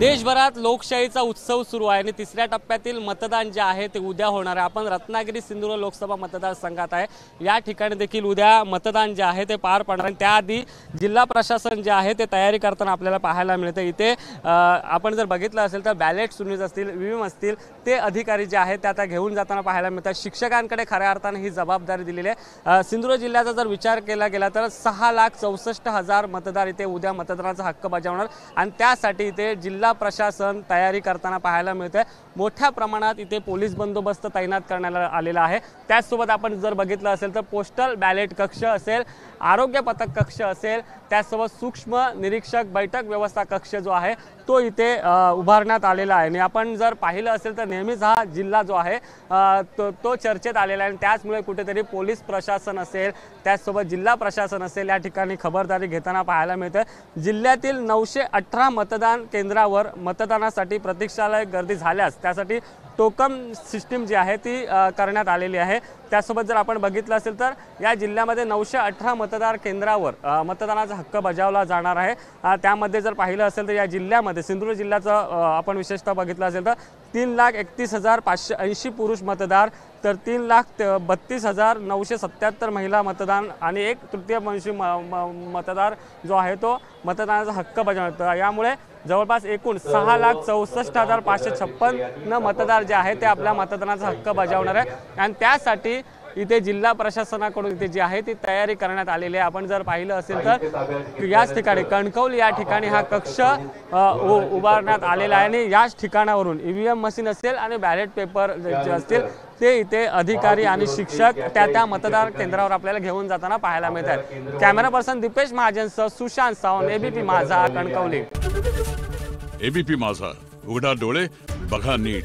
देशभरात लोकशाहीचा उत्सव सुरू आहे आणि तिसऱ्या टप्प्यातील मतदान जे आहे ते उद्या होणार आहे। आपण रत्नागिरी सिंधुदुर्ग लोकसभा मतदारसंघात आहे। या ठिकाणी देखील उद्या मतदान जे आहे ते पार पडणार आहे। त्याआधी जिल्हा प्रशासन जे आहे ते तयारी करताना आपल्याला पाहायला मिळते। इथे आपण जर बघितलं असेल तर बॅलेट सुनीज असतील, ईव्हीएम असतील, ते अधिकारी जे आहेत ते आता घेऊन जाताना पाहायला मिळतात। शिक्षकांकडे खऱ्या अर्थाने ही जबाबदारी दिलेली आहे। सिंधुदुर्ग जिल्ह्याचा जर विचार केला गेला तर 6,64,000 मतदार इथे उद्या मतदानाचा हक्क बजावणार आणि त्यासाठी इथे जिल्हा प्रशासन तयारी करताना पाहायला मिळते। मोठ्या प्रमाणात इथे पोलीस बंदोबस्त तैनात करण्यात आलेला आहे। त्याचसोबत आपण जर बघितलं असेल तर पोस्टल बॅलेट कक्ष असेल, आरोग्य पथक कक्ष असेल, त्याचसोबत सूक्ष्म निरीक्षक बैठक व्यवस्था कक्ष जो आहे तो इथे उभारण्यात आलेला आहे। आणि आपण जर पाहिलं असेल तर नेहमीच हा जिल्हा जो आहे तो चर्चेत आलेला आहे आणि त्याचमुळे कुठेतरी पोलीस प्रशासन असेल, त्याचसोबत जिल्हा प्रशासन असेल, या ठिकाणी खबरदारी घेताना पाहायला मिळते। जिल्ह्यातील 918 मतदान केंद्रावर मतदानासाठी प्रतीक्षालय गर्दी झाल्यास त्यासाठी टोकन सिस्टीम जी आहे ती करण्यात आलेली आहे। त्यासोबत जर आपण बघितलं असेल तर या जिल्ह्यामध्ये 918 मतदार केंद्रावर मतदानाचा हक्क बजावला जाणार आहे। त्यामध्ये जर पाहिलं असेल तर या जिल्ह्यामध्ये सिंधुदुर्ग जिल्ह्याचं आपण विशेषतः बघितलं असेल तर 3,31,580 पुरुष मतदार, तर 3,32,977 महिला मतदान आणि 1/3 मतदार जो आहे तो मतदानाचा हक्क बजावतो। यामुळे जवळपास एकूण 6,64,556 मतदार जे आहे ते आपल्या मतदानाचा हक्क बजावणार आहे आणि त्यासाठी इथे जिल्हा प्रशासनाकडून इथे जी आहे ती तयारी करण्यात आलेली आहे। आपण जर पाहिलं असेल तर याच ठिकाणी कणकवली या ठिकाणी हा कक्ष उभारण्यात आलेला आहे आणि याच ठिकाणावरून ईव्हीएम मशीन असेल आणि बॅलेट पेपर जे असतील ते इथे अधिकारी आणि शिक्षक त्या मतदार केंद्रावर आपल्याला घेऊन जाताना पाहायला मिळतात। कॅमेरा पर्सन दीपेश महाजनसह सुशांत सावंत, एबीपी माझा, कणकवली। एबीपी माझा, उघडा डोळे बघा नीट।